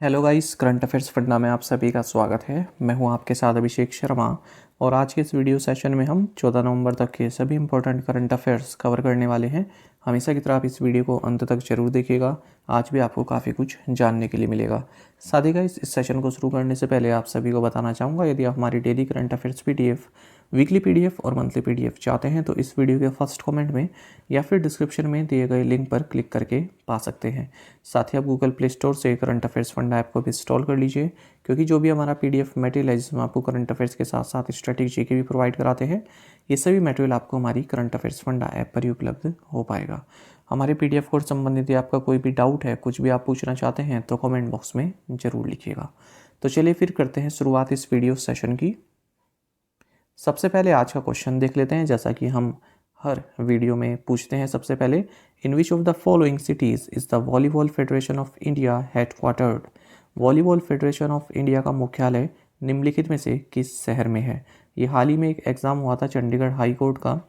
Hello guys, current affairs पढ़ना में आप सभी का स्वागत है। मैं हूं आपके साथ अभिषेक शर्मा और आज के इस वीडियो सेशन में हम 14 नवंबर तक के सभी इंपॉर्टेंट करंट अफेयर्स कवर करने वाले हैं। हमेशा की तरह आप इस वीडियो को अंत तक जरूर देखिएगा। आज भी आपको काफ़ी कुछ जानने के लिए मिलेगा। साथ ही गाइस, इस सेशन को शुरू करने से पहले आप सभी को बताना चाहूँगा, यदि आप हमारी daily current affairs PDF, weekly PDF और मंथली PDF चाहते हैं तो इस वीडियो के फर्स्ट कमेंट में या फिर डिस्क्रिप्शन में दिए गए लिंक पर क्लिक करके पा सकते हैं। साथ ही आप गूगल प्ले स्टोर से करंट अफेयर्स फंड ऐप को भी इंस्टॉल कर लीजिए, क्योंकि जो भी हमारा PDF मटेरियल है जिसमें आपको करंट अफेयर्स के साथ साथ स्ट्रेटेजी के भी प्रोवाइड कराते हैं, ये सभी मटेरियल आपको हमारी करंट अफेयर्स फंड ऐप पर ही उपलब्ध हो पाएगा। हमारे PDF कोर्स संबंधित या आपका कोई भी डाउट है, कुछ भी आप पूछना चाहते हैं तो कमेंट बॉक्स में ज़रूर लिखिएगा। तो चलिए फिर करते हैं शुरुआत इस वीडियो सेशन की। सबसे पहले आज का क्वेश्चन देख लेते हैं, जैसा कि हम हर वीडियो में पूछते हैं। सबसे पहले, in which of the following cities is the volleyball federation of India headquartered? Volleyball federation of India का मुख्यालय निम्नलिखित में से किस शहर में है? ये हाल ही में एक एग्ज़ाम हुआ था चंडीगढ़ हाई कोर्ट का,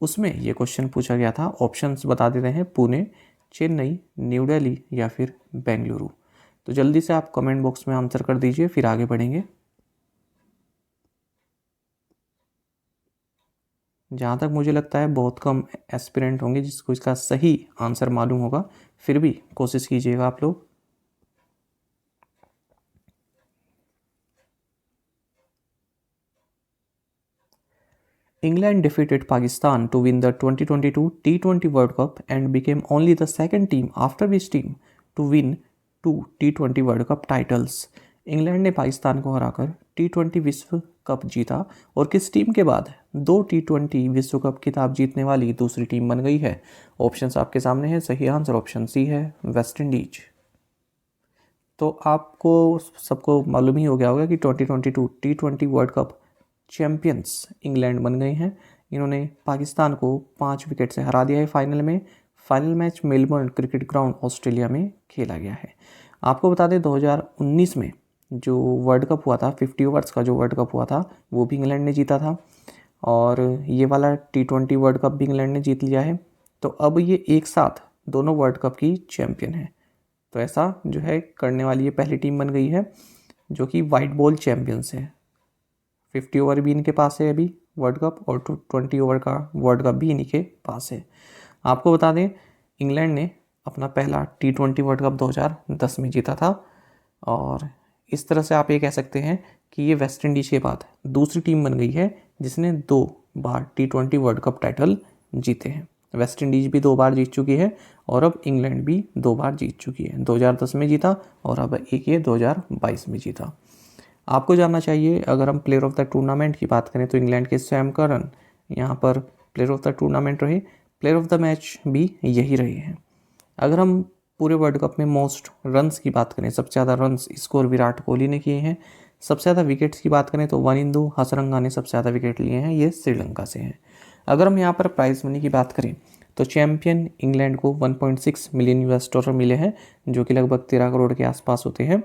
उसमें ये क्वेश्चन पूछा गया था। ऑप्शंस बता देते हैं, पुणे, चेन्नई, न्यू दिल्ली या फिर बेंगलुरु। तो जल्दी से आप कमेंट बॉक्स में आंसर कर दीजिए, फिर आगे बढ़ेंगे। जहाँ तक मुझे लगता है बहुत कम एस्पिरेंट होंगे जिसको इसका सही आंसर मालूम होगा, फिर भी कोशिश कीजिएगा आप लोग। England defeated Pakistan to win the 2022 T20 World Cup and became only the second team after which team to win 2 T20 World Cup titles. England ने पाकिस्तान को हराकर T20 विश्व कप जीता और किस टीम के बाद 2 T20 विश्व कप खिताब जीतने वाली दूसरी टीम बन गई है? ऑप्शंस आपके सामने है। सही आंसर ऑप्शन सी है, वेस्ट इंडीज। तो आपको सबको मालूम ही हो गया होगा कि 2022 T20 world cup champions England बन गए हैं। इन्होंने पाकिस्तान को 5 विकेट से हरा दिया है फाइनल में। Final match Melbourne cricket ground Australia में खेला गया है। आपको बता दें 2019 में जो वर्ल्ड कप हुआ था, 50 ओवर्स का जो वर्ल्ड कप हुआ था, वो भी इंग्लैंड ने जीता था और ये वाला T20 वर्ल्ड कप भी इंग्लैंड ने जीत लिया है। तो अब ये एक साथ दोनों वर्ल्ड कप की चैंपियन है। तो ऐसा जो है करने वाली ये पहली टीम बन गई है जो कि वाइट बॉल चैंपियंस है। 50 ओवर भी इनके पास है अभी वर्ल्ड कप, और 20 ओवर का वर्ल्ड कप भी इन्हीं के पास है। आपको बता दें इंग्लैंड ने अपना पहला T20 वर्ल्ड कप 2010 में जीता था और इस तरह से आप ये कह सकते हैं कि ये वेस्ट इंडीज़ के बाद दूसरी टीम बन गई है जिसने 2 बार T20 वर्ल्ड कप टाइटल जीते हैं। वेस्ट इंडीज़ भी 2 बार जीत चुकी है और अब इंग्लैंड भी 2 बार जीत चुकी है। 2010 में जीता और अब एक ये 2022 में जीता। आपको जानना चाहिए, अगर हम प्लेयर ऑफ द टूर्नामेंट की बात करें तो इंग्लैंड के सैम करन यहाँ पर प्लेयर ऑफ द टूर्नामेंट रहे। प्लेयर ऑफ द मैच भी यही रहे हैं। अगर हम पूरे वर्ल्ड कप में मोस्ट रन्स की बात करें, सबसे ज़्यादा रन्स स्कोर विराट कोहली ने किए हैं। सबसे ज़्यादा विकेट्स की बात करें तो वनिंदु हसरंगा ने सबसे ज़्यादा विकेट लिए हैं, ये श्रीलंका से हैं। अगर हम यहाँ पर प्राइज मनी की बात करें तो चैंपियन इंग्लैंड को 1.6 मिलियन US डॉलर मिले हैं, जो कि लगभग 13 करोड़ के आसपास होते हैं।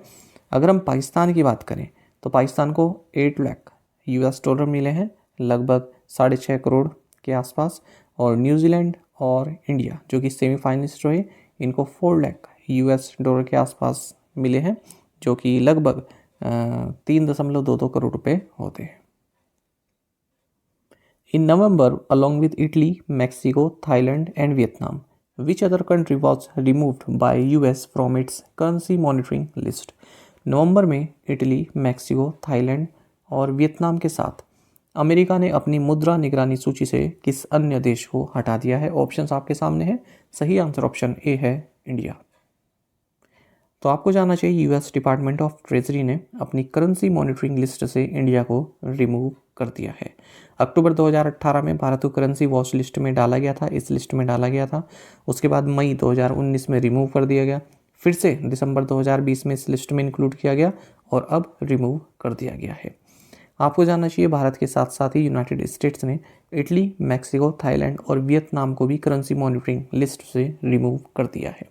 अगर हम पाकिस्तान की बात करें तो पाकिस्तान को 8 लाख US डॉलर मिले हैं, लगभग 6.5 करोड़ के आसपास। और न्यूजीलैंड और इंडिया जो कि सेमीफाइनलिस्ट रहे, इनको 4 लाख US डॉलर के आसपास मिले हैं, जो कि लगभग 3.22 करोड़ रुपए होते हैं। In November, along with Italy, Mexico, Thailand, and Vietnam, which other country was removed by US from its currency monitoring list? नवंबर में इटली, मैक्सिको, थाईलैंड और वियतनाम के साथ अमेरिका ने अपनी मुद्रा निगरानी सूची से किस अन्य देश को हटा दिया है? ऑप्शंस आपके सामने हैं। सही आंसर ऑप्शन ए है, इंडिया। तो आपको जानना चाहिए US डिपार्टमेंट ऑफ ट्रेजरी ने अपनी करेंसी मॉनिटरिंग लिस्ट से इंडिया को रिमूव कर दिया है। अक्टूबर 2018 में भारत को करेंसी वॉच लिस्ट में डाला गया था, इस लिस्ट में डाला गया था। उसके बाद मई 2019 में रिमूव कर दिया गया, फिर से दिसंबर 2020 में इस लिस्ट में इंक्लूड किया गया और अब रिमूव कर दिया गया है। आपको जानना चाहिए भारत के साथ साथ ही यूनाइटेड स्टेट्स ने इटली, मैक्सिको, थाईलैंड और वियतनाम को भी करेंसी मॉनिटरिंग लिस्ट से रिमूव कर दिया है।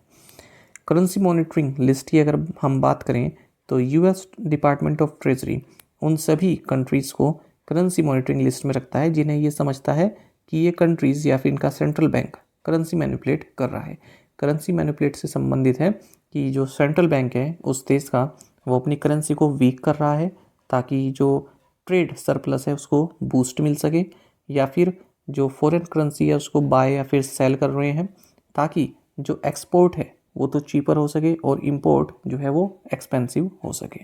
करेंसी मॉनिटरिंग लिस्ट की अगर हम बात करें तो US डिपार्टमेंट ऑफ ट्रेजरी उन सभी कंट्रीज़ को करेंसी मॉनिटरिंग लिस्ट में रखता है जिन्हें ये समझता है कि ये कंट्रीज़ या फिर इनका सेंट्रल बैंक करेंसी मैनिपुलेट कर रहा है। करेंसी मैनिपुलेट से संबंधित है कि जो सेंट्रल बैंक है उस देश का वो अपनी करेंसी को वीक कर रहा है ताकि जो ट्रेड सरप्लस है उसको बूस्ट मिल सके, या फिर जो फॉरेन करेंसी है उसको बाय या फिर सेल कर रहे हैं ताकि जो एक्सपोर्ट है वो तो चीपर हो सके और इंपोर्ट जो है वो एक्सपेंसिव हो सके।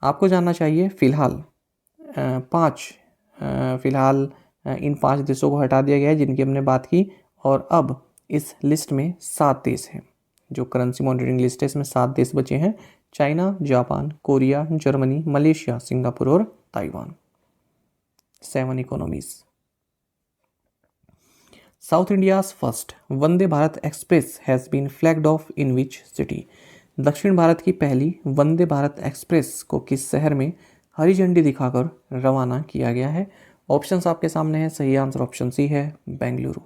आपको जानना चाहिए फिलहाल इन 5 देशों को हटा दिया गया है जिनकी हमने बात की, और अब इस लिस्ट में 7 देश हैं। जो करेंसी मॉनिटरिंग लिस्ट है इसमें 7 देश बचे हैं: China, Japan, Korea, Germany, Malaysia, Singapore और Taiwan. 7 economies. South India's first Vande Bharat express has been flagged off in which city? दक्षिण भारत की पहली वंदे भारत एक्सप्रेस को किस शहर में हरी झंडी दिखाकर रवाना किया गया है? ऑप्शंस आपके सामने है। सही आंसर ऑप्शन सी है, बेंगलुरु।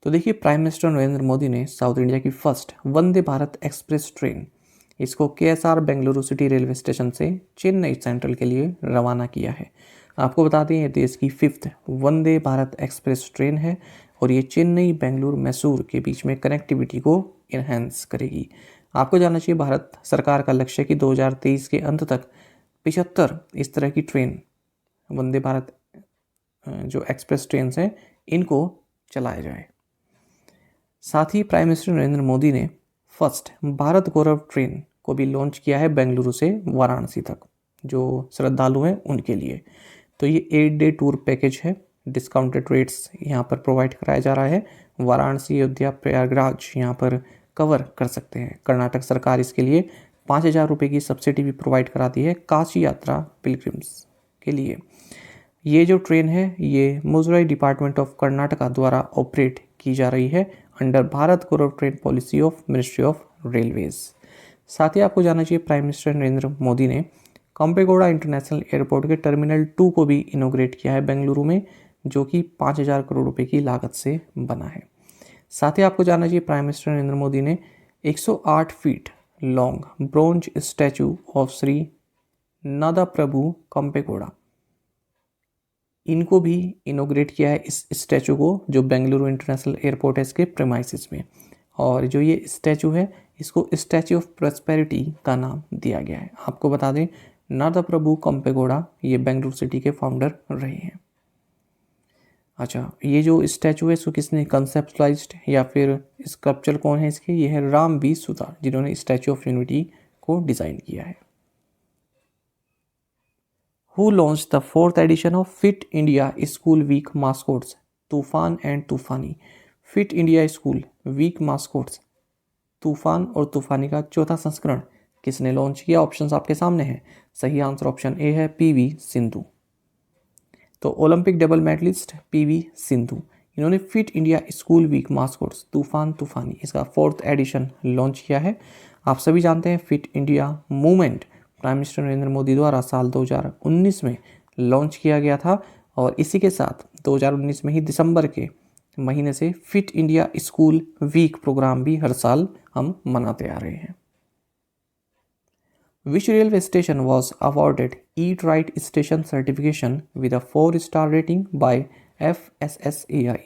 तो देखिए, प्राइम मिनिस्टर नरेंद्र मोदी ने साउथ इंडिया की first Vande Bharat express train इसको KSR Bengaluru city railway station से चेन्नई सेंट्रल के लिए रवाना किया है। आपको बता दें ये देश की 5th वंदे भारत एक्सप्रेस ट्रेन है और ये चेन्नई, बेंगलुरु, मैसूर के बीच में कनेक्टिविटी को इन्हेंस करेगी। आपको जानना चाहिए भारत सरकार का लक्ष्य है कि 2023 के अंत तक 75 इस तरह की ट्रेन वंदे भारत जो एक्सप्रेस ट्रेन हैं इनको चलाया जाए। साथ ही प्राइम मिनिस्टर नरेंद्र मोदी ने फर्स्ट भारत गौरव ट्रेन को भी लॉन्च किया है बेंगलुरु से वाराणसी तक, जो श्रद्धालु हैं उनके लिए। तो ये 8 डे टूर पैकेज है, डिस्काउंटेड रेट्स यहाँ पर प्रोवाइड कराया जा रहा है। वाराणसी, अयोध्या, प्रयागराज यहाँ पर कवर कर सकते हैं। कर्नाटक सरकार इसके लिए 5,000 रुपये की सब्सिडी भी प्रोवाइड कराती है काशी यात्रा पिलग्रिम्स के लिए। ये जो ट्रेन है ये मुजराई डिपार्टमेंट ऑफ कर्नाटका द्वारा ऑपरेट की जा रही है under Bharat Gaurav train policy of ministry of railways. साथ ही आपको जानना चाहिए प्राइम मिनिस्टर नरेंद्र मोदी ने केम्पेगौड़ा इंटरनेशनल एयरपोर्ट के टर्मिनल 2 को भी इनोग्रेट किया है बेंगलुरु में, जो कि 5,000 करोड़ रुपए की लागत से बना है। साथ ही आपको जानना चाहिए प्राइम मिनिस्टर नरेंद्र मोदी ने 108 feet long bronze statue of Shri Nada Prabhu Kempegowda इनको भी इनोग्रेट किया है, इस स्टैचू को, जो बेंगलुरु इंटरनेशनल एयरपोर्ट है इसके प्रेमाइसिस में। और जो ये स्टैचू है इसको स्टैचू ऑफ प्रॉस्पेरिटी का नाम दिया गया है। आपको बता दें नादा प्रभु केम्पेगौड़ा ये बेंगलुरु सिटी के फाउंडर रहे हैं। अच्छा, ये जो स्टैचू है इसको किसने कंसेप्चुलाइज्ड या फिर स्कल्पचर कौन है इसके? ये है राम बी सुतार, जिन्होंने स्टैचू ऑफ यूनिटी को डिज़ाइन किया है। Who launched the 4th edition of Fit India School Week mascots तूफान एंड तूफानी? Fit India school week mascots तूफान और तूफानी का 4था संस्करण किसने लॉन्च किया? ऑप्शंस आपके सामने हैं। सही आंसर ऑप्शन ए है, PV सिंधु। तो Olympic double medallist PV Sindhu, इन्होंने fit India school week mascots Toofan Toofani इसका 4th एडिशन लॉन्च किया है। आप सभी जानते हैं fit India movement prime minister Narendra Modi द्वारा साल 2019 में लॉन्च किया गया था और इसी के साथ 2019 में ही दिसंबर के महीने से fit India school week programme भी हर साल हम मनाते आ रहे हैं। Which railway station was awarded Eat Right Station certification with a 4-star rating by FSSAI?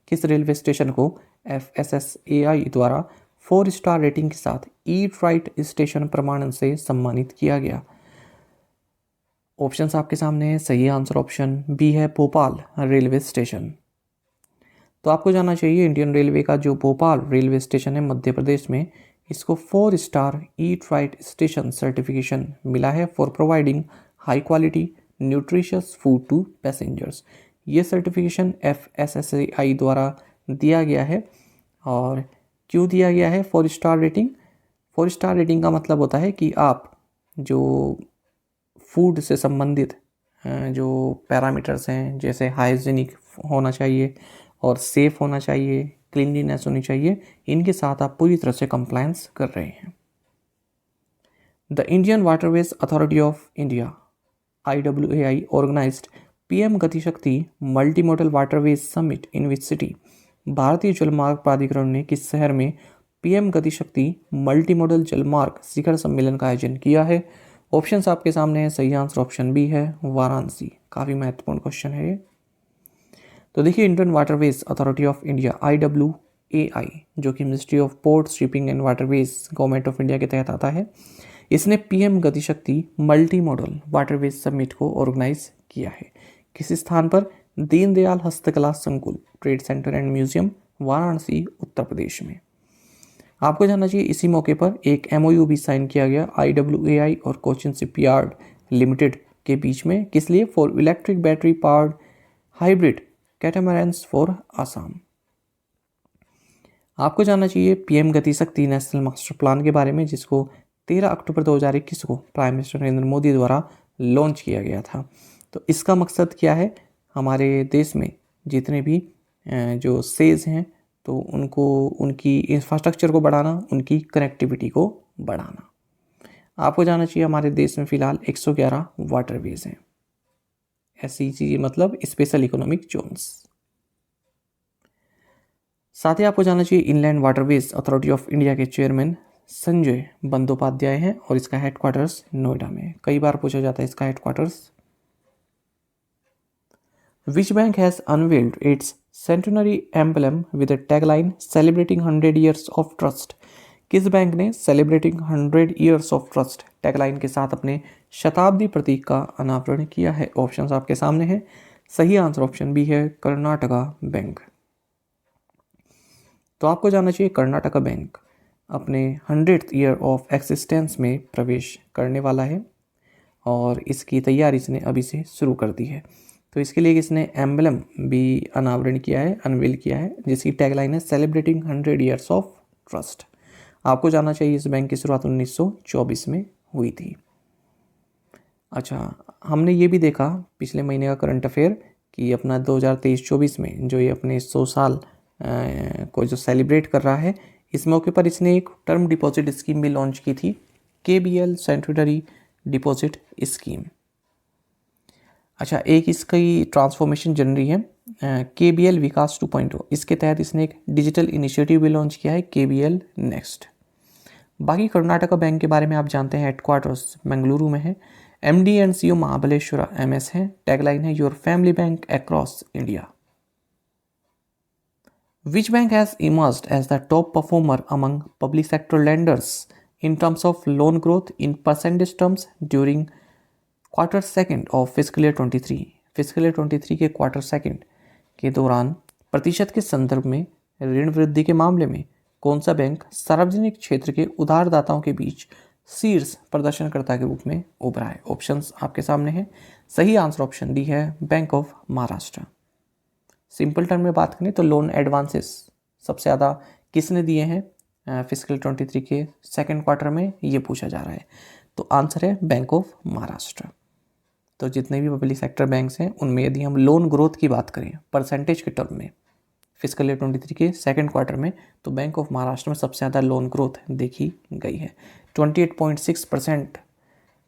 किस रेलवे स्टेशन को FSSAI द्वारा 4 स्टार रेटिंग के साथ ईट राइट स्टेशन प्रमाणन से सम्मानित किया गया? ऑप्शंस आपके सामने हैं। सही आंसर ऑप्शन बी है, भोपाल रेलवे स्टेशन। तो आपको जानना चाहिए इंडियन रेलवे का जो भोपाल रेलवे स्टेशन है मध्य प्रदेश में, इसको 4 star eat right station certification मिला है for providing high quality nutritious food to passengers. ये सर्टिफिकेशन FSSAI द्वारा दिया गया है। और क्यों दिया गया है 4 स्टार रेटिंग? 4 स्टार रेटिंग का मतलब होता है कि आप जो फूड से संबंधित जो पैरामीटर्स हैं, जैसे हाइजीनिक होना चाहिए और सेफ़ होना चाहिए, क्लीनलीनेस होनी चाहिए, इनके साथ आप पूरी तरह से कंप्लायंस कर रहे हैं। The Indian waterways authority of India IWAI organised PM Gati Shakti multi modal waterways summit in which city? भारतीय जलमार्ग प्राधिकरण ने किस शहर में PM Gati Shakti multi model जलमार्ग शिखर सम्मेलन का आयोजन किया है? ऑप्शंस आपके सामने हैं। सही आंसर ऑप्शन बी है, वाराणसी। काफ़ी महत्वपूर्ण क्वेश्चन है ये। तो देखिए Indian waterways authority of India IWAI, जो कि ministry of port shipping and waterways government of India के तहत आता है, इसने PM Gati Shakti multi modal waterways summit को ऑर्गेनाइज किया है। किस स्थान पर? Deendayal Hastkala Sankul, trade centre and museum, Varanasi, Uttar Pradesh में। आपको जानना चाहिए इसी मौके पर एक MOU भी साइन किया गया IWAI और कोचिन शिपयार्ड लिमिटेड के बीच में। किस लिए? For electric battery powered hybrid catamarans for Assam. आपको जानना चाहिए PM गति शक्ति नेशनल मास्टर प्लान के बारे में, जिसको 13 अक्टूबर 2021 को प्राइम मिनिस्टर नरेंद्र मोदी द्वारा लॉन्च किया गया था। तो इसका मकसद क्या है? हमारे देश में जितने भी जो सेज हैं तो उनको उनकी इंफ्रास्ट्रक्चर को बढ़ाना, उनकी कनेक्टिविटी को बढ़ाना। आपको जानना चाहिए हमारे देश में फ़िलहाल 111 वाटरवेज हैं, SEZ मतलब स्पेशल इकोनॉमिक जोन्स। साथ ही आपको जानना चाहिए inland waterways authority of India के चेयरमैन संजय बंदोपाध्याय हैं और इसका हेडक्वार्टर्स नोएडा में। कई बार पूछा जाता है इसका headquarters. Which bank has unveiled it's centenary emblem with a tagline celebrating 100 years of trust? किस बैंक ने celebrating 100 years of trust tagline के साथ अपने शताब्दी प्रतीक का अनावरण किया है? ऑप्शंस आपके सामने हैं। सही आंसर ऑप्शन बी है, कर्नाटका बैंक। तो आपको जानना चाहिए कर्नाटका बैंक अपने 100th ईयर ऑफ एक्सिस्टेंस में प्रवेश करने वाला है और इसकी तैयारी इसने अभी से शुरू कर दी है। तो इसके लिए इसने एम्बलम भी अनावरण किया है, अनवील किया है, जिसकी टैगलाइन है सेलिब्रेटिंग 100 years ऑफ ट्रस्ट। आपको जानना चाहिए इस बैंक की शुरुआत 1924 में हुई थी। अच्छा, हमने ये भी देखा पिछले महीने का करंट अफेयर कि अपना 2023-24 में जो ये अपने 100 साल को जो सेलिब्रेट कर रहा है, इस मौके पर इसने एक टर्म डिपॉजिट स्कीम भी लॉन्च की थी, KBL सेंचुरी डिपॉजिट स्कीम। अच्छा, एक इसकी ट्रांसफॉर्मेशन चल रही है KBL विकास 2.0। इसके तहत इसने एक डिजिटल इनिशिएटिव भी लॉन्च किया है, KBL नेक्स्ट। बाकी कर्नाटका बैंक के बारे में आप जानते हैं, हेडक्वार्टर्स बेंगलुरु में है, MD एंड CEO महाबलेश्वरा MS है, टैगलाइन है your family bank across India. Which bank has emerged as the top performer among public sector lenders in terms of loan growth in percentage terms during quarter second of fiscal year 23? fiscal year 23 के quarter second के दौरान प्रतिशत के संदर्भ में ऋण वृद्धि के मामले में कौन सा बैंक सार्वजनिक क्षेत्र के उधारदाताओं के बीच शीर्ष प्रदर्शनकर्ता के रूप में उभरा है? ऑप्शंस आपके सामने हैं। सही आंसर ऑप्शन डी है, bank of Maharashtra. Simple term में बात करें तो लोन एडवांसेस सबसे ज़्यादा किसने दिए हैं फिस्कल 23 के सेकंड क्वार्टर में, ये पूछा जा रहा है। तो आंसर है बैंक ऑफ महाराष्ट्र। तो जितने भी पब्लिक सेक्टर बैंक्स हैं उनमें यदि हम लोन ग्रोथ की बात करें परसेंटेज के टर्म में फिस्कल ईयर 23 के सेकंड क्वार्टर में, तो बैंक ऑफ महाराष्ट्र में सबसे ज़्यादा लोन ग्रोथ देखी गई है। 28.6%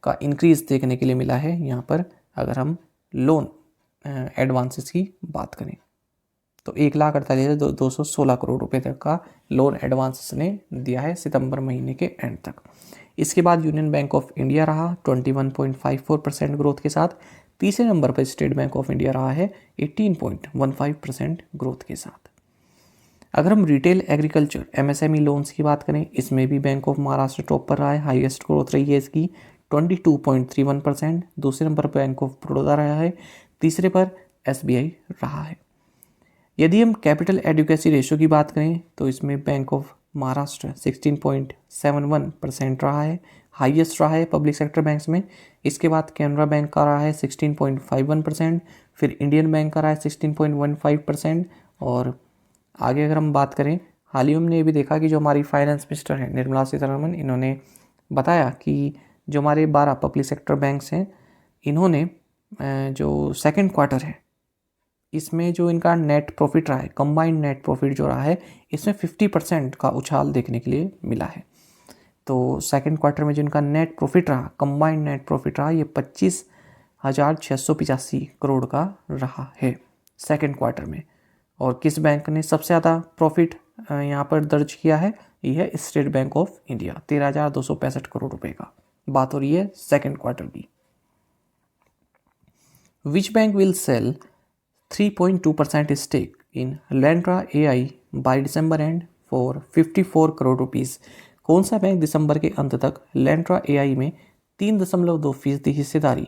का इंक्रीज़ देखने के लिए मिला है यहाँ पर, अगर हम लोन एडवांसेस की बात करें तो 1,48,216 करोड़ रुपए तक का लोन एडवांस ने दिया है सितंबर महीने के एंड तक। इसके बाद यूनियन बैंक ऑफ इंडिया रहा 21.54% ग्रोथ के साथ। तीसरे नंबर पर स्टेट बैंक ऑफ इंडिया रहा है 18.15% ग्रोथ के साथ। अगर हम रिटेल एग्रीकल्चर MSME लोन्स की बात करें, इसमें भी बैंक ऑफ महाराष्ट्र टॉप पर रहा है, हाईएस्ट ग्रोथ रही है इसकी 22.31%। दूसरे नंबर पर बैंक ऑफ बड़ौदा रहा है, तीसरे पर SBI रहा है। यदि हम कैपिटल एडिक्वेसी रेशियो की बात करें तो इसमें बैंक ऑफ महाराष्ट्र 16.71% रहा है, हाईएस्ट रहा है पब्लिक सेक्टर बैंक्स में। इसके बाद कैनरा बैंक का रहा है 16.51%, फिर इंडियन बैंक का रहा है 16.15%। और आगे अगर हम बात करें, हाल ही में हमने ये भी देखा कि जो हमारी फाइनेंस मिनिस्टर हैं निर्मला सीतारमण, इन्होंने बताया कि जो हमारे 12 पब्लिक सेक्टर बैंक्स हैं, इन्होंने जो सेकंड क्वार्टर है इसमें जो इनका नेट प्रॉफिट रहा है, कंबाइंड नेट प्रॉफिट जो रहा है, इसमें 50% का उछाल देखने के लिए मिला है। तो सेकंड क्वार्टर में जो इनका नेट प्रॉफिट रहा, कंबाइंड नेट प्रॉफिट रहा, ये 25,685 करोड़ का रहा है सेकंड क्वार्टर में। और किस बैंक ने सबसे ज़्यादा प्रॉफिट यहाँ पर दर्ज किया है? ये है State Bank of India, 13,265 crore रुपए का। बात हो रही है सेकंड क्वार्टर की। Which bank will sell 3.2% stake in Lentra AI by December end for 54 crore rupees. कौन सा बैंक दिसंबर के अंत तक लेंट्रा एआई में 3.2% हिस्सेदारी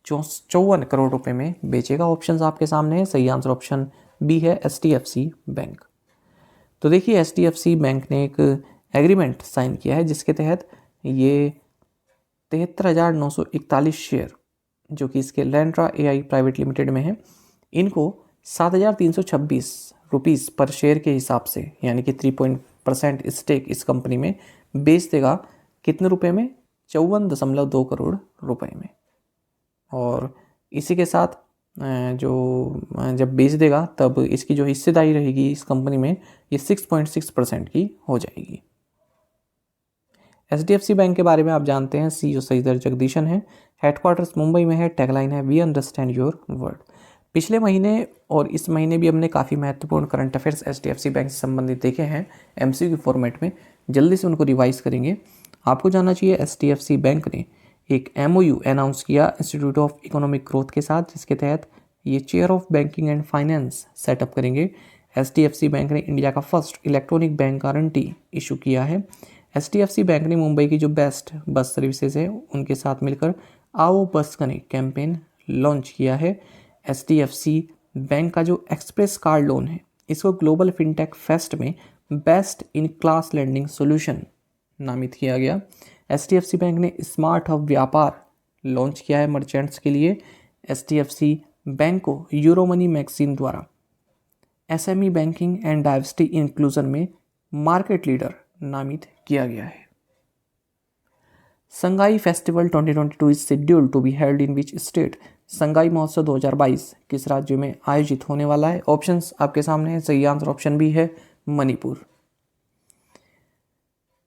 54 करोड़ रुपए में बेचेगा? ऑप्शंस आपके सामने है। सही आंसर ऑप्शन बी है, एचडीएफसी बैंक। तो देखिए, एचडीएफसी बैंक ने एक एग्रीमेंट साइन किया है जिसके तहत ये 73,941 शेयर जो कि इसके लेंट्रा एआई प्राइवेट लिमिटेड में है, इनको 7,326 रुपीज़ पर शेयर के हिसाब से, यानी कि 3% स्टेक इस कंपनी में बेच देगा। कितने रुपए में? 54.2 करोड़ रुपए में। और इसी के साथ जब बेच देगा तब इसकी जो हिस्सेदारी रहेगी इस कंपनी में ये 6.6% की हो जाएगी। एचडीएफसी बैंक के बारे में आप जानते हैं, सीईओ सईदर जगदीशन है, हेडक्वार्टर्स मुंबई में है, टैगलाइन है वी अंडरस्टैंड योर वर्ड। पिछले महीने और इस महीने भी हमने काफ़ी महत्वपूर्ण करंट अफेयर्स एचडीएफसी बैंक से संबंधित देखे हैं एमसीक्यू फॉर्मेट में, जल्दी से उनको रिवाइज करेंगे। आपको जानना चाहिए एचडीएफसी बैंक ने एक एमओयू अनाउंस किया इंस्टीट्यूट ऑफ इकोनॉमिक ग्रोथ के साथ, जिसके तहत ये chair of banking and finance setup करेंगे। एचडीएफसी बैंक ने इंडिया का first electronic bank guarantee issue किया है। एचडीएफसी बैंक ने मुंबई की जो बेस्ट बस सर्विसेज है उनके साथ मिलकर आओ बस कनेक्ट कैंपेन लॉन्च किया है। एचडीएफसी बैंक का जो एक्सप्रेस कार लोन है इसको ग्लोबल फिनटेक फेस्ट में best in class lending solution नामित किया गया। एचडीएफसी बैंक ने स्मार्ट हब व्यापार लॉन्च किया है मर्चेंट्स के लिए। एचडीएफसी बैंक को यूरोमनी मैगजीन द्वारा SME banking and diversity inclusion में मार्केट लीडर नामित किया गया है। Sangai festival 2022 is scheduled to be held in which state? Sangai महोत्सव 2022 किस राज्य में आयोजित होने वाला है? ऑप्शंस आपके सामने है। सही आंसर ऑप्शन बी है, मणिपुर।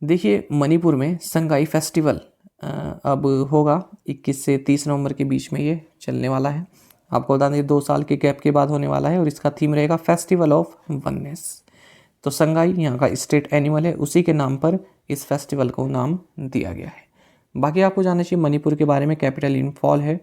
देखिए, मणिपुर में संगाई फेस्टिवल अब होगा 21 से 30 नवंबर के बीच में ये चलने वाला है। आपको बता दें 2 साल के गैप के बाद होने वाला है और इसका थीम रहेगा फेस्टिवल ऑफ वननेस। तो संगाई यहाँ का स्टेट एनिमल है, उसी के नाम पर इस फेस्टिवल को नाम दिया गया है। बाकी आपको जानना चाहिए मणिपुर के बारे में, कैपिटल इम्फॉल है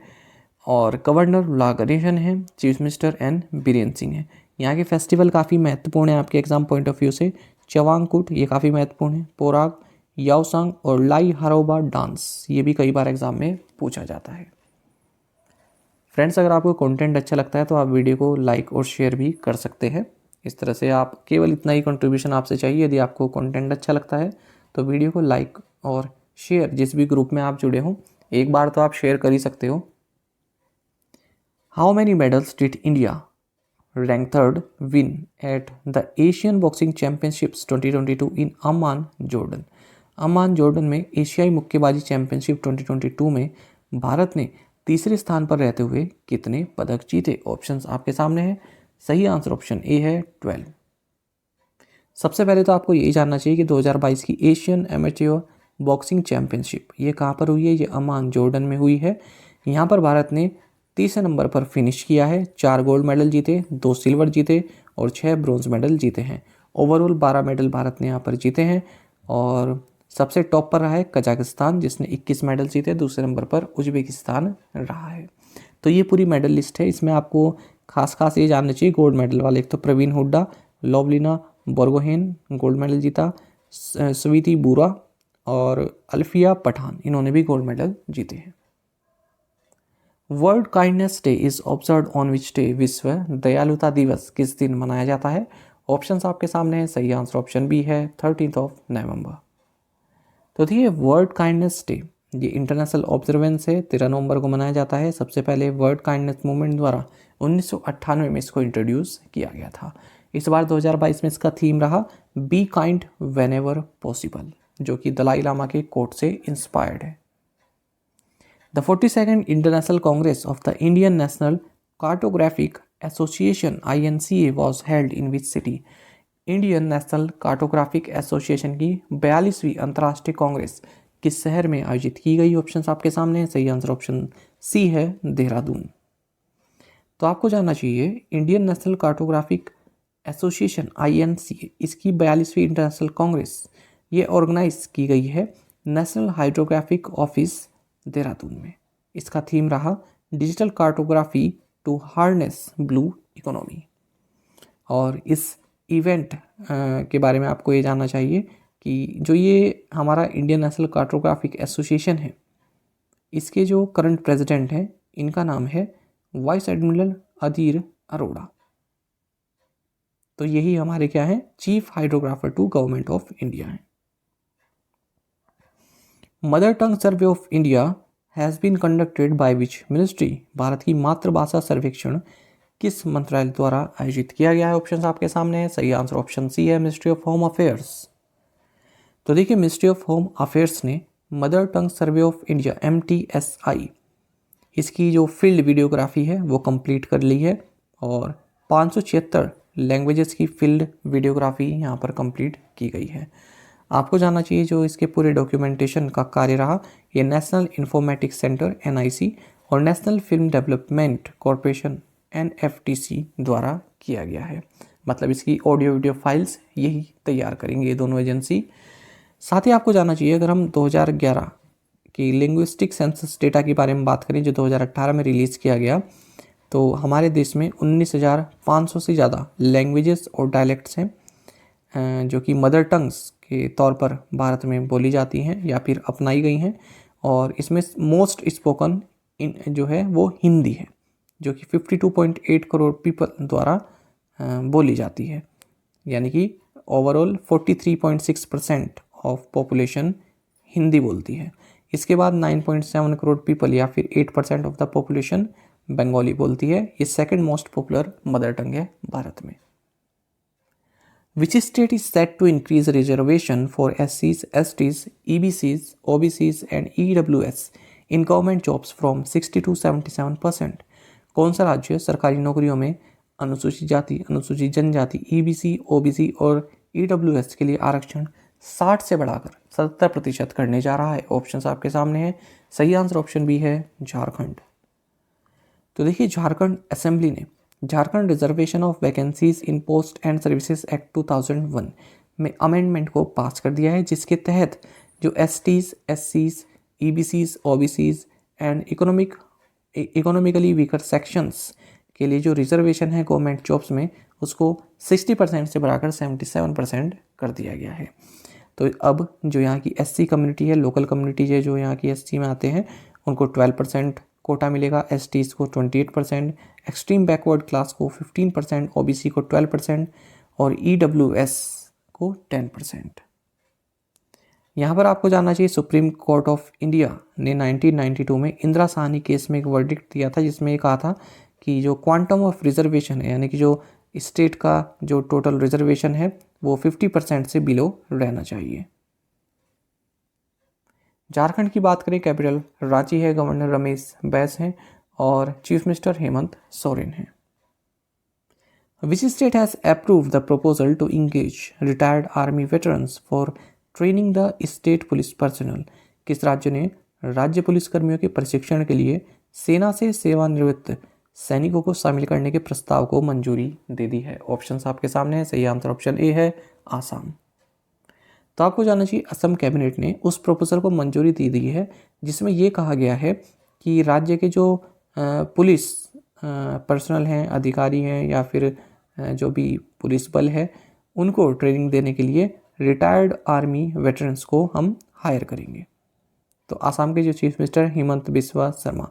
और गवर्नर ला गणेशन है, chief minister N Biren Singh है। यहाँ के फेस्टिवल काफ़ी महत्वपूर्ण है आपके एग्जाम पॉइंट ऑफ व्यू से। चवांगकुट ये काफ़ी महत्वपूर्ण है, पोराग, याओसांग और लाई हरोबा डांस ये भी कई बार एग्जाम में पूछा जाता है। फ्रेंड्स, अगर आपको कंटेंट अच्छा लगता है तो आप वीडियो को लाइक और शेयर भी कर सकते हैं। इस तरह से आप केवल इतना ही कंट्रीब्यूशन आपसे चाहिए। यदि आपको कंटेंट अच्छा लगता है तो वीडियो को लाइक और शेयर, जिस भी ग्रुप में आप जुड़े हों, एक बार तो आप शेयर कर ही सकते हो। How many medals did India rank third win at the Asian boxing championships 2022 in Amman Jordan? Amman Jordan में एशियाई मुक्केबाजी चैंपियनशिप 2022 में भारत ने तीसरे स्थान पर रहते हुए कितने पदक जीते? ऑप्शंस आपके सामने हैं। सही आंसर ऑप्शन ए है, 12। सबसे पहले तो आपको यही जानना चाहिए कि 2022 की एशियन एमेच्योर बॉक्सिंग चैंपियनशिप ये कहाँ पर हुई है? ये अम्मान जॉर्डन में हुई है। यहाँ पर भारत ने तीसरे नंबर पर फिनिश किया है। 4 गोल्ड मेडल जीते, 2 सिल्वर जीते और 6 ब्रॉन्ज मेडल जीते हैं। ओवरऑल 12 मेडल भारत ने यहाँ पर जीते हैं और सबसे टॉप पर रहा है कजाकिस्तान जिसने 21 मेडल जीते। दूसरे नंबर पर उज्बेकिस्तान रहा है। तो ये पूरी मेडल लिस्ट है। इसमें आपको खास ये जानना चाहिए गोल्ड मेडल वाले, एक तो प्रवीण हुड्डा, लोवलिना बोर्गोहेन गोल्ड मेडल जीता, स्वीति बुरा और अल्फिया पठान, इन्होंने भी गोल्ड मेडल जीते हैं। World kindness day is observe on which day? विश्व दयालुता दिवस किस दिन मनाया जाता है? ऑप्शंस आपके सामने हैं। सही आंसर ऑप्शन बी है, 13 नवंबर। तो देखिए, वर्ल्ड काइंडनेस डे ये इंटरनेशनल ऑब्जर्वेंस है, 13 नवंबर को मनाया जाता है। सबसे पहले वर्ल्ड काइंडनेस मूवमेंट द्वारा 1998 में इसको इंट्रोड्यूस किया गया था। इस बार 2022 में इसका थीम रहा be kind when ever possible, जो कि दलाई लामा के कोट से इंस्पायर्ड है। The 42nd international Congress of the Indian national cartographic association INCA was held in which city? Indian national cartographic association की 42वीं अंतर्राष्ट्रीय कांग्रेस किस शहर में आयोजित की गई? ऑप्शंस आपके सामने हैं। सही आंसर ऑप्शन सी है, देहरादून। तो आपको जानना चाहिए Indian national cartographic association INCA इसकी 42वीं इंटरनेशनल कांग्रेस ये ऑर्गेनाइज की गई है नेशनल हाइड्रोग्राफिक ऑफिस देहरादून में। इसका थीम रहा digital cartography to harness blue economy. और इस इवेंट के बारे में आपको ये जानना चाहिए कि जो ये हमारा इंडियन नेशनल कार्टोग्राफिक एसोसिएशन है, इसके जो करंट प्रेसिडेंट हैं इनका नाम है वाइस एडमिरल अधीर अरोड़ा। तो यही हमारे क्या है, chief hydrographer to government of India है। Mother tongue survey of India has been conducted by which ministry? Bharat की मातृभाषा सर्वेक्षण किस मंत्रालय द्वारा आयोजित किया गया है? ऑप्शन आपके सामने है। सही आंसर ऑप्शन सी है, मिनिस्ट्री ऑफ होम अफेयर्स। तो देखिए, मिनिस्ट्री ऑफ होम अफेयर्स ने mother tongue survey of India MTSI इसकी जो फील्ड वीडियोग्राफी है वो कंप्लीट कर ली है और 576 लैंग्वेजेस की फील्ड वीडियोग्राफी यहाँ पर कंप्लीट की गई है। आपको जानना चाहिए जो इसके पूरे डॉक्यूमेंटेशन का कार्य रहा, ये नेशनल इंफॉर्मेटिक्स सेंटर NIC और national film development corporation NFTC द्वारा किया गया है। मतलब इसकी ऑडियो वीडियो फाइल्स यही तैयार करेंगे ये दोनों एजेंसी। साथ ही आपको जानना चाहिए, अगर हम 2011 की लिंग्विस्टिक सेंसस डेटा के बारे में बात करें जो 2018 में रिलीज़ किया गया, तो हमारे देश में 19,500 से ज़्यादा लैंग्वेजेस और डायलेक्ट्स हैं जो कि मदर टंग्स के तौर पर भारत में बोली जाती हैं या फिर अपनाई गई हैं। और इसमें मोस्ट स्पोकन जो है वो हिंदी है, जो कि 52.8 करोड़ पीपल द्वारा बोली जाती है, यानी कि ओवरऑल 43.6% ऑफ पॉपुलेशन हिंदी बोलती है। इसके बाद 9.7 करोड़ पीपल या फिर 8% ऑफ द पॉपुलेशन बंगाली बोलती है। ये second most popular mother tongue है भारत में। Which state is set to increase reservation for SCs, STs, EBCs, OBCs and EWS in government jobs from 60 to 77%? कौन सा राज्य सरकारी नौकरियों में अनुसूचित जाति, अनुसूचित जनजाति, EBC, OBC और EWS के लिए आरक्षण 60 से बढ़ाकर 70% करने जा रहा है? ऑप्शंस आपके सामने हैं। सही आंसर ऑप्शन बी है, झारखंड। तो देखिए, झारखंड असेंबली ने Jharkhand reservation of vacancies in post and services act 2001 में अमेंडमेंट को पास कर दिया है, जिसके तहत जो STs, SCs, EBCs, OBCs and economically weaker sections के लिए जो रिजर्वेशन है गवर्नमेंट जॉब्स में, उसको 60% से बढ़ाकर 77% कर दिया गया है। तो अब जो यहाँ की SC कम्युनिटी है, लोकल कम्युनिटी है जो यहाँ की SC में आते हैं, उनको 12% कोटा मिलेगा, STs को 28%, एक्सट्रीम बैकवर्ड क्लास को 15%, OBC को 12% और EWS को 10%। यहाँ पर आपको जानना चाहिए, सुप्रीम कोर्ट ऑफ इंडिया ने 1992 में इंदिरा साहनी केस में एक वर्डिक्ट दिया था, जिसमें ये कहा था कि जो क्वांटम ऑफ रिजर्वेशन है, यानी कि जो स्टेट का जो टोटल रिजर्वेशन है वो 50% से बिलो रहना चाहिए। झारखंड की बात करें, कैपिटल रांची है, गवर्नर रमेश बैस हैं और चीफ मिनिस्टर हेमंत सोरेन हैं। Which state has approved the proposal to engage retired army veterans for training the state police personnel? किस राज्य ने राज्य पुलिस कर्मियों के प्रशिक्षण के लिए सेना से सेवानिवृत्त सैनिकों को शामिल करने के प्रस्ताव को मंजूरी दे दी है? ऑप्शंस आपके सामने है। सही आंसर ऑप्शन ए है, आसाम। तो आपको जानना चाहिए, असम कैबिनेट ने उस प्रपोजल को मंजूरी दे दी है जिसमें यह कहा गया है कि राज्य के जो पुलिस पर्सनल हैं, अधिकारी हैं या फिर जो भी पुलिस बल है, उनको ट्रेनिंग देने के लिए रिटायर्ड आर्मी वेटरन्स को हम हायर करेंगे। तो आसाम के जो चीफ मिनिस्टर हेमंत बिस्वा शर्मा,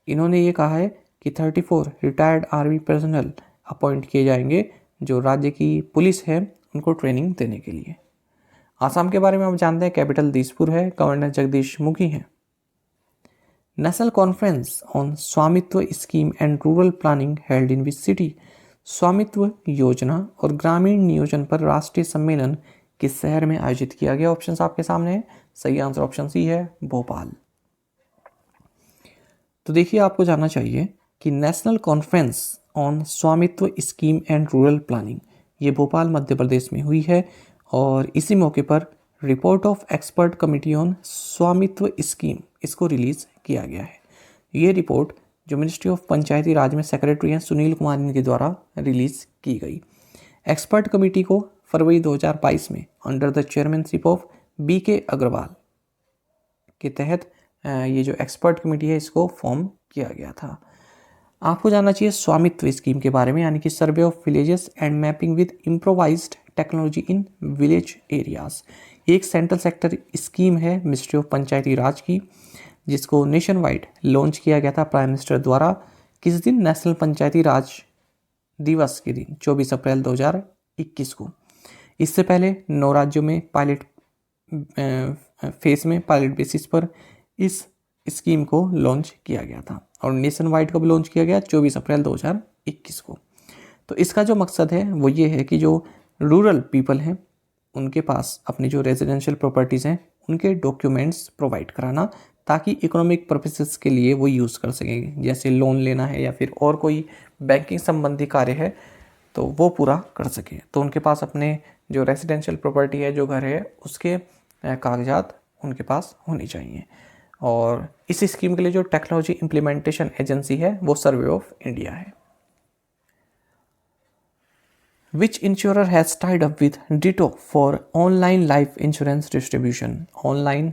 इन्होंने ये कहा है कि 34 रिटायर्ड आर्मी पर्सनल अपॉइंट किए जाएंगे जो राज्य की पुलिस है उनको ट्रेनिंग देने के लिए। आसाम के बारे में हम जानते हैं, कैपिटल दिसपुर है, गवर्नर जगदीश मुखी हैं। नेशनल कॉन्फ्रेंस ऑन स्वामित्व scheme and rural planning held in which city? स्वामित्व योजना और ग्रामीण नियोजन पर राष्ट्रीय सम्मेलन किस शहर में आयोजित किया गया? ऑप्शंस आपके सामने है। सही आंसर ऑप्शन सी है, भोपाल। तो देखिए, आपको जानना चाहिए कि नेशनल कॉन्फ्रेंस ऑन स्वामित्व स्कीम एंड रूरल प्लानिंग ये भोपाल मध्य प्रदेश में हुई है और इसी मौके पर report of expert committee on स्वामित्व स्कीम इसको रिलीज किया गया है। ये रिपोर्ट जो मिनिस्ट्री ऑफ पंचायती राज में सेक्रेटरी हैं सुनील कुमार इनके द्वारा रिलीज की गई। एक्सपर्ट कमेटी को फरवरी 2022 में under the chairmanship of BK Agarwal के तहत ये जो एक्सपर्ट कमेटी है इसको फॉर्म किया गया था। आपको जानना चाहिए स्वामित्व स्कीम के बारे में, यानी कि survey of villages and mapping with improvised technology in village areas. एक सेंट्रल सेक्टर स्कीम है मिनिस्ट्री ऑफ पंचायती राज की, जिसको नेशन वाइड लॉन्च किया गया था प्राइम मिनिस्टर द्वारा। किस दिन? नेशनल पंचायती राज दिवस के दिन 24 अप्रैल 2021 को। इससे पहले 9 राज्यों में पायलट फेस में पायलट बेसिस पर इस स्कीम को लॉन्च किया गया था, और नेशन वाइड को भी लॉन्च किया गया 24 अप्रैल 2021 को। तो इसका जो मकसद है वो ये है कि जो रूरल पीपल हैं उनके पास अपनी जो रेजिडेंशियल प्रॉपर्टीज़ हैं उनके डॉक्यूमेंट्स प्रोवाइड कराना, ताकि इकोनॉमिक पर्पसेस के लिए वो यूज़ कर सकें, जैसे लोन लेना है या फिर और कोई बैंकिंग संबंधी कार्य है तो वो पूरा कर सकें। तो उनके पास अपने जो रेजिडेंशियल प्रॉपर्टी है, जो घर है, उसके कागजात उनके पास होनी चाहिए। और इस स्कीम के लिए जो टेक्नोलॉजी इम्प्लीमेंटेशन एजेंसी है वो सर्वे ऑफ इंडिया है। Which insurer has tied up with Ditto for online life insurance distribution? Online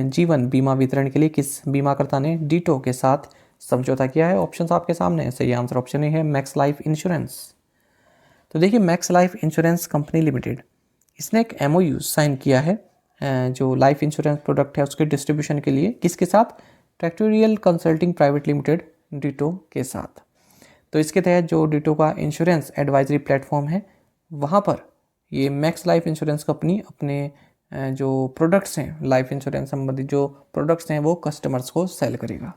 जीवन बीमा वितरण के लिए किस बीमाकर्ता ने डिटो के साथ समझौता किया है? ऑप्शंस आपके सामने है। सही आंसर ऑप्शन ए है मैक्स लाइफ इंश्योरेंस। तो देखिए, max life insurance company limited, इसने एक MOU साइन किया है जो लाइफ इंश्योरेंस प्रोडक्ट है उसके डिस्ट्रीब्यूशन के लिए। किसके साथ? Tectorial consulting private limited ditto के साथ। तो इसके तहत जो डिटो का इंश्योरेंस एडवाइजरी प्लेटफॉर्म है वहाँ पर ये मैक्स लाइफ इंश्योरेंस कंपनी अपने जो प्रोडक्ट्स हैं, लाइफ इंश्योरेंस संबंधित जो प्रोडक्ट्स हैं, वो कस्टमर्स को सेल करेगा।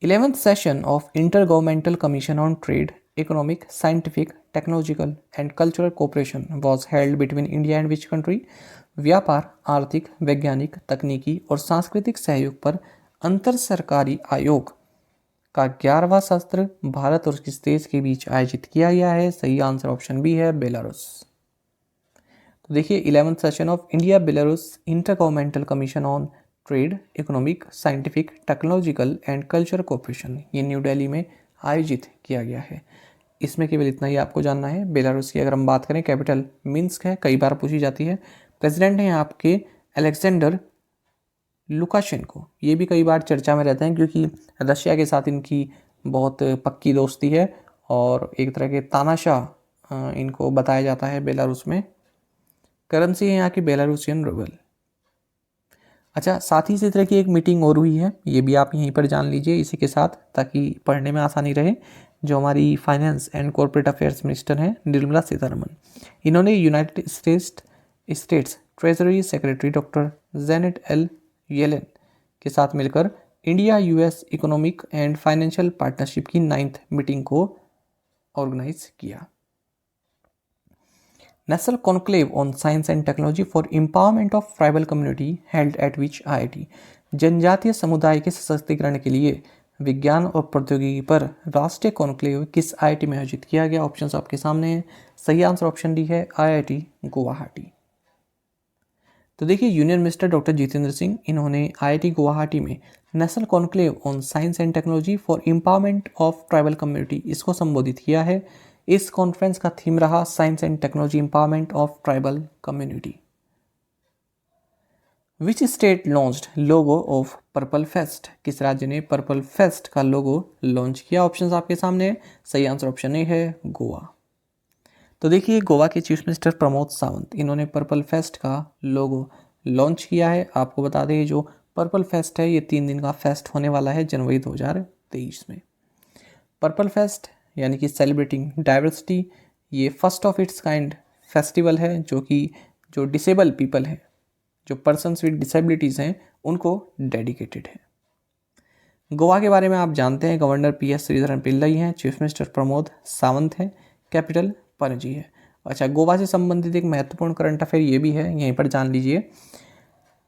11th session of inter governmental commission on trade, economic, scientific, technological and cultural cooperation was held between India and which country? व्यापार, आर्थिक, वैज्ञानिक, तकनीकी और सांस्कृतिक सहयोग पर अंतर सरकारी आयोग का 11वां सत्र भारत और किस देश के बीच आयोजित किया गया है? सही आंसर ऑप्शन बी है बेलारूस। तो देखिए, 11th session of India Belarus inter governmental commission on trade, economic, scientific, technological and cultural cooperation, ये न्यू दिल्ली में आयोजित किया गया है। इसमें केवल इतना ही आपको जानना है। बेलारूस की अगर हम बात करें, कैपिटल मिन्स्क है, कई बार पूछी जाती है। प्रेसिडेंट हैं आपके अलेक्जेंडर लुकाशेंको, ये भी कई बार चर्चा में रहते हैं क्योंकि रशिया के साथ इनकी बहुत पक्की दोस्ती है और एक तरह के तानाशाह इनको बताया जाता है बेलारूस में। करेंसी है यहाँ की बेलारूसियन रूबल। अच्छा, साथ ही इसी तरह की एक मीटिंग और हुई है, ये भी आप यहीं पर जान लीजिए इसी के साथ, ताकि पढ़ने में आसानी रहे। जो हमारी finance and corporate affairs minister हैं निर्मला सीतारमन, इन्होंने United states treasury secretary doctor Janet L Yellen के साथ मिलकर India US economic and financial partnership की 9th मीटिंग को ऑर्गेनाइज किया। National conclave on science and technology for empowerment of tribal community held at which IIT, जनजातीय समुदाय के सशक्तिकरण के लिए विज्ञान और प्रौद्योगिकी पर राष्ट्रीय कॉन्क्लेव किस IIT में आयोजित किया गया? ऑप्शंस आपके सामने हैं। सही आंसर ऑप्शन डी है IIT गुवाहाटी। तो देखिए, union minister doctor Jitendra Singh, इन्होंने IIT गुवाहाटी में national conclave on science and technology for empowerment of tribal community, इसको संबोधित किया है। इस कॉन्फ्रेंस का थीम रहा science and technology empowerment of tribal community. Which state launched logo of purple fest, किस राज्य ने पर्पल फेस्ट का लोगो लॉन्च किया? ऑप्शंस आपके सामने है। सही आंसर ऑप्शन ए है गोवा। तो देखिए, गोवा के चीफ मिनिस्टर प्रमोद सावंत, इन्होंने पर्पल फेस्ट का लोगो लॉन्च किया है। आपको बता दें, जो पर्पल फेस्ट है ये 3 दिन का फेस्ट होने वाला है जनवरी 2023 में। पर्पल फेस्ट यानी कि सेलिब्रेटिंग डाइवर्सिटी, ये first of its kind festival है जो कि जो डिसेबल पीपल हैं, जो पर्सन्स विद डिसेबिलिटीज़ हैं, उनको डेडिकेटेड है। गोवा के बारे में आप जानते हैं, गवर्नर PS श्रीधरन पिल्लई हैं, चीफ मिनिस्टर प्रमोद सावंत हैं, कैपिटल पणजी है। अच्छा, गोवा से संबंधित एक महत्वपूर्ण करंट अफेयर ये भी है, यहीं पर जान लीजिए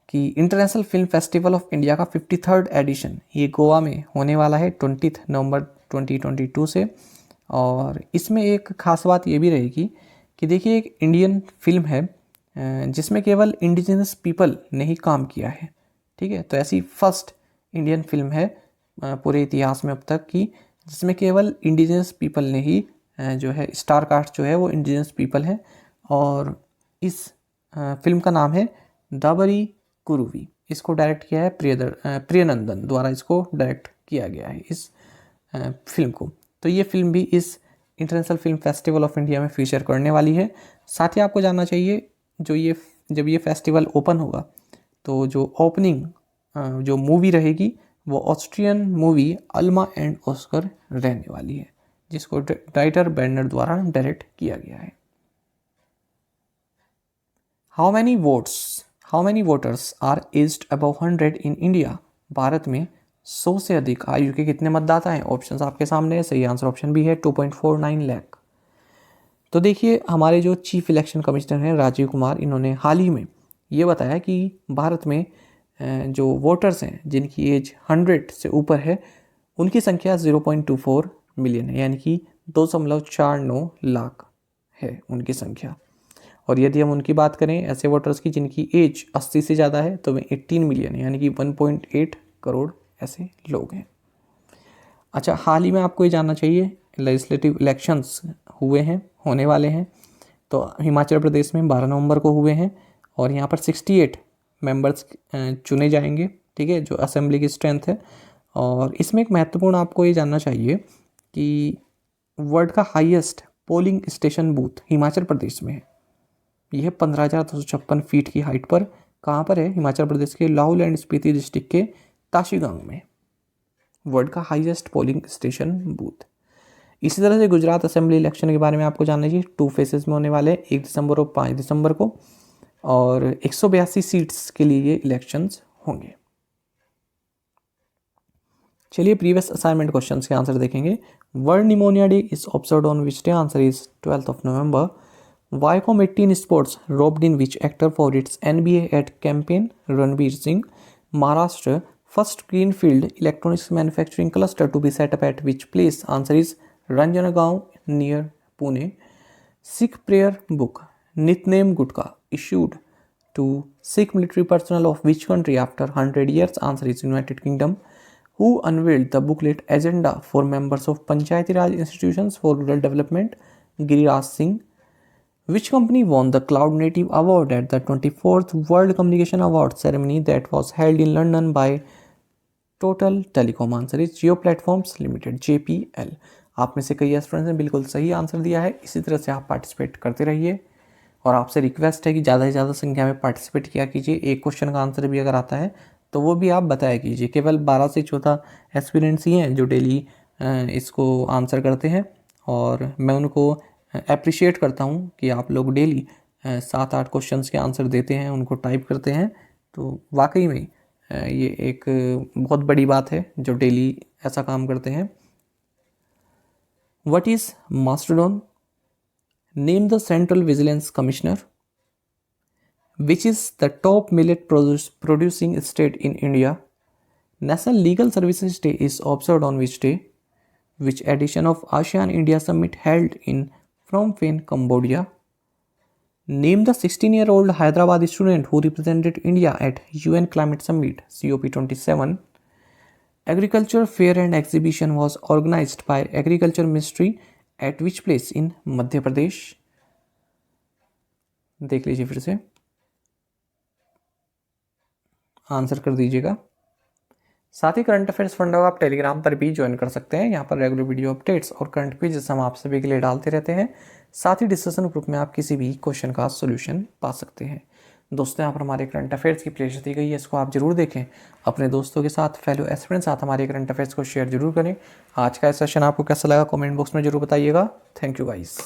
कि international film festival of India का 53rd एडिशन ये गोवा में होने वाला है 20 नवंबर 2022 से। और इसमें एक खास बात ये भी रहेगी कि देखिए, एक इंडियन फिल्म है जिसमें केवल इंडिजिनस पीपल ने ही काम किया है। ठीक है, तो ऐसी फर्स्ट इंडियन फिल्म है पूरे इतिहास में अब तक की जिसमें केवल इंडिजिनस पीपल ने ही जो है स्टार कास्ट जो है वो इंडिजिनस पीपल है। और इस फिल्म का नाम है दाबरी कुरुवी। इसको डायरेक्ट किया है प्रियनंदन द्वारा, इसको डायरेक्ट किया गया है इस फिल्म को। तो ये फिल्म भी इस international film festival of India में फीचर करने वाली है। साथ ही आपको जानना चाहिए जब ये फेस्टिवल ओपन होगा तो जो ओपनिंग जो मूवी रहेगी वो Austrian movie Alma and Oscar रहने वाली है, जिसको राइटर बेंडर द्वारा डायरेक्ट किया गया है। How many voters are aged above 100 in India? Bharat में 100 से अधिक आयु के कितने मतदाता हैं? ऑप्शंस आपके सामने है। सही आंसर ऑप्शन बी है 2.49 लाख। तो देखिए, हमारे जो चीफ इलेक्शन कमिश्नर हैं राजीव कुमार, इन्होंने हाल ही में ये बताया कि भारत में जो वोटर्स हैं जिनकी एज 100 से ऊपर है उनकी संख्या 0.24 मिलियन है, यानी कि 2.49 लाख है उनकी संख्या। और यदि हम उनकी बात करें ऐसे वोटर्स की जिनकी एज 80 से ज़्यादा है तो वे 18 मिलियन है, यानी कि 1.8 करोड़ ऐसे लोग हैं। अच्छा, हाल ही में आपको ये जानना चाहिए लेजिस्लेटिव इलेक्शंस होने वाले हैं। तो हिमाचल प्रदेश में 12 नवंबर को हुए हैं और यहाँ पर 68 मेंबर्स चुने जाएंगे, ठीक है, जो असेंबली की स्ट्रेंथ है। और इसमें एक महत्वपूर्ण आपको ये जानना चाहिए कि वर्ल्ड का highest polling station booth Himachal Pradesh में है। यह 15,256 फीट की हाइट पर कहाँ पर है? हिमाचल प्रदेश के लाहौल एंड स्पीति डिस्ट्रिक्ट के ताशीगांव में वर्ल्ड का हाईएस्ट पोलिंग स्टेशन बूथ। इसी तरह से गुजरात असेंबली इलेक्शन के बारे में आपको जानना चाहिए। 2 फेसेस में होने वाले हैं, 1 दिसंबर और 5 दिसंबर को, और 182 सीट्स के लिए ये इलेक्शंस होंगे। चलिए प्रीवियस असाइनमेंट क्वेश्चंस के आंसर देखेंगे। World pneumonia day is observed on which day? Answer is 12th of November. Viacom 18 Sports robbed in which actor for its NBA ad campaign? Ranveer Singh. Maharashtra first greenfield electronics manufacturing cluster to be set up at which place? Answer is Ranjanagaon near Pune. Sikh prayer book Nitnem Gutka issued to Sikh military personnel of which country after 100 years? Answer is United Kingdom. Who unveiled the booklet agenda for members of Panchayati Raj institutions for rural development? Giriraj Singh. Which company won the Cloud Native Award at the 24th World Communication Awards ceremony that was held in London by Total Telecom? Answer is Jio Platforms Limited, JPL. आप में से कई students ने बिल्कुल सही answer दिया है। इसी तरह से आप पार्टिसिपेट करते रहिए और आपसे रिक्वेस्ट है कि ज़्यादा से ज़्यादा संख्या में पार्टिसिपेट किया कीजिए। एक क्वेश्चन का आंसर भी अगर आता है तो वो भी आप बताया कीजिए। केवल 12 से 14 एस्पिरेंट्स ही हैं जो डेली इसको आंसर करते हैं और मैं उनको अप्रिशिएट करता हूँ कि आप लोग डेली 7-8 क्वेश्चंस के आंसर देते हैं, उनको टाइप करते हैं। तो वाकई में ये एक बहुत बड़ी बात है जो डेली ऐसा काम करते हैं। What is Mastodon? Name the central vigilance commissioner. Which is the top millet producing state in India? National legal services day is observed on which day? Which edition of ASEAN India Summit held in Phnom Penh, Cambodia? Name the 16-year-old Hyderabad student who represented India at UN Climate Summit COP27. Agriculture fair and exhibition was organized by Agriculture Ministry at which place in Madhya Pradesh? देख लीजिए फिर से, answer कर दीजिएगा। साथ ही current affairs funda आप Telegram पर भी ज्वाइन कर सकते हैं। यहाँ पर रेगुलर वीडियो अपडेट्स और करंट क्विज़ हम आप सभी के लिए डालते रहते हैं। साथ ही डिस्कशन ग्रुप में आप किसी भी क्वेश्चन का सॉल्यूशन पा सकते हैं। दोस्तों, यहाँ पर हमारे करंट अफेयर्स की प्लेलिस्ट दी गई है, इसको आप जरूर देखें। अपने दोस्तों के साथ, फेलो एस्पिरेंट साथ हमारे करंट अफेयर्स को शेयर जरूर करें। आज का सेशन आपको कैसा लगा कमेंट बॉक्स में जरूर बताइएगा। Thank you guys.